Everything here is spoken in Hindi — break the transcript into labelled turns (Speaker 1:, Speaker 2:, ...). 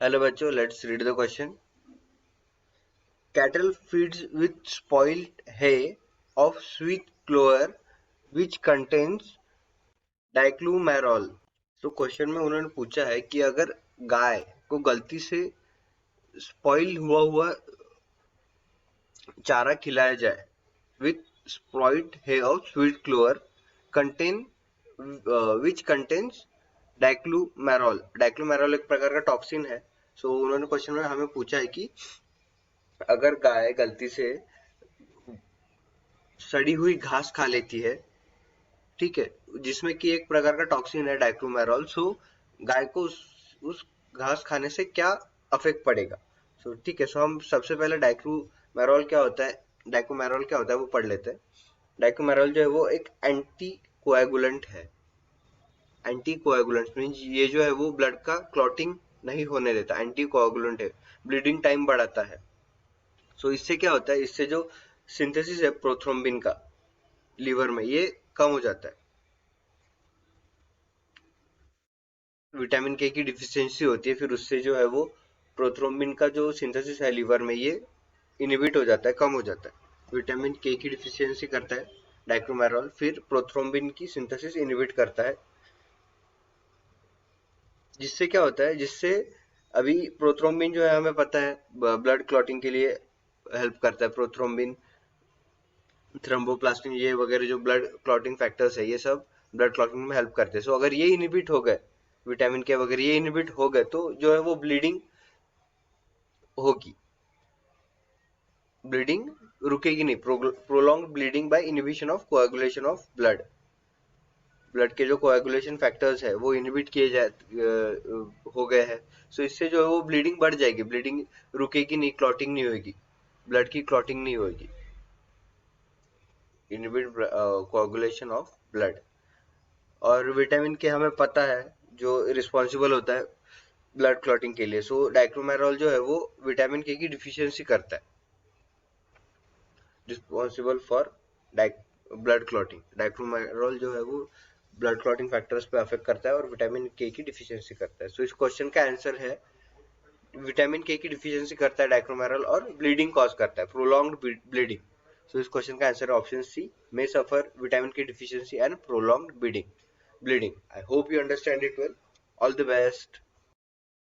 Speaker 1: हेलो बच्चों, let's read the question. Cattle feeds with spoiled hay of sweet clover which contains डाइक्लोमेरॉल. तो क्वेश्चन में उन्होंने पूछा है कि अगर गाय को गलती से स्पॉइल हुआ हुआ चारा खिलाया जाए with spoiled hay of sweet clover contain which contains डाइक्लोमेरॉल. डाइक्लोमेरॉल एक प्रकार का टॉक्सिन है. सो उन्होंने क्वेश्चन में हमें पूछा है कि अगर गाय गलती से सड़ी हुई घास खा लेती है, ठीक है, जिसमें कि एक प्रकार का टॉक्सिन है डाइक्लोमेरॉल. सो गाय को उस घास खाने से क्या अफेक्ट पड़ेगा. सो ठीक है, सो हम सबसे पहले डाइक्लोमेरॉल क्या होता है वो पढ़ लेते हैं. डाइक्लोमेरॉल जो है वो एक एंटी कोएगुलेंट है. एंटी कोएगुलेंट मीन ये जो है वो ब्लड का क्लॉटिंग नहीं होने देता. एंटी कोएगुलेंट है, ब्लीडिंग टाइम बढ़ाता है. सो इससे क्या होता है, इससे जो सिंथेसिस है प्रोथ्रोम्बिन का लीवर में, ये कम हो जाता है. विटामिन के की डिफिशियंसी होती है, फिर उससे जो है वो प्रोथ्रोम्बिन का जो सिंथेसिस है लीवर में, ये इनहिबिट हो जाता है, कम हो जाता है. विटामिन के की डिफिशियंसी करता है डाइक्लोमेरॉल, फिर प्रोथ्रोम्बिन की सिंथेसिस इनहिबिट करता है. जिससे क्या होता है, जिससे अभी प्रोथ्रोम्बिन जो है हमें पता है ब्लड क्लॉटिंग के लिए हेल्प करता है. प्रोथ्रोम्बिन, थ्रोम्बोप्लास्टिन, ये वगैरह जो ब्लड क्लॉटिंग फैक्टर्स है, ये सब ब्लड क्लॉटिंग में हेल्प करते हैं. सो अगर ये इनहिबिट हो गए, विटामिन के वगैरह ये इनहिबिट हो गए, तो जो है वो ब्लीडिंग होगी. ब्लीडिंग रुकेगी नहीं. Prolong bleeding by inhibition of coagulation of blood. Blood के जो कोएगुलेशन फैक्टर्स है वो इनहिबिट किए जाए हो गए हैं. सो इससे जो है वो ब्लीडिंग बढ़ जाएगी. ब्लीडिंग रुकेगी नहीं, क्लॉटिंग नहीं होगी, ब्लड की क्लॉटिंग नहीं होगी. Inhibit coagulation of blood. और विटामिन के हमें पता है जो रिस्पॉन्सिबल होता है ब्लड क्लॉटिंग के लिए. सो डाइक्लोमेरॉल जो है वो विटामिन के की डिफिशियंसी करता है, रिस्पॉन्सिबल फॉर ब्लड क्लॉटिंग. डाइक्लोमेरॉल जो है वो ब्लड क्लॉटिंग फैक्टर्स पे अफेक्ट करता है और विटामिन के की डिफिशियंसी करता है. सो इस क्वेश्चन का आंसर है विटामिन के की डिफिशियंसी करता है डाइक्लोमेरॉल और ब्लीडिंग कॉज करता है, प्रोलॉन्ग्ड ब्लीडिंग. सो इस क्वेश्चन का आंसर है ऑप्शन सी, मे सफर विटामिन के deficiency and prolonged bleeding. I hope you understand it well. All the best.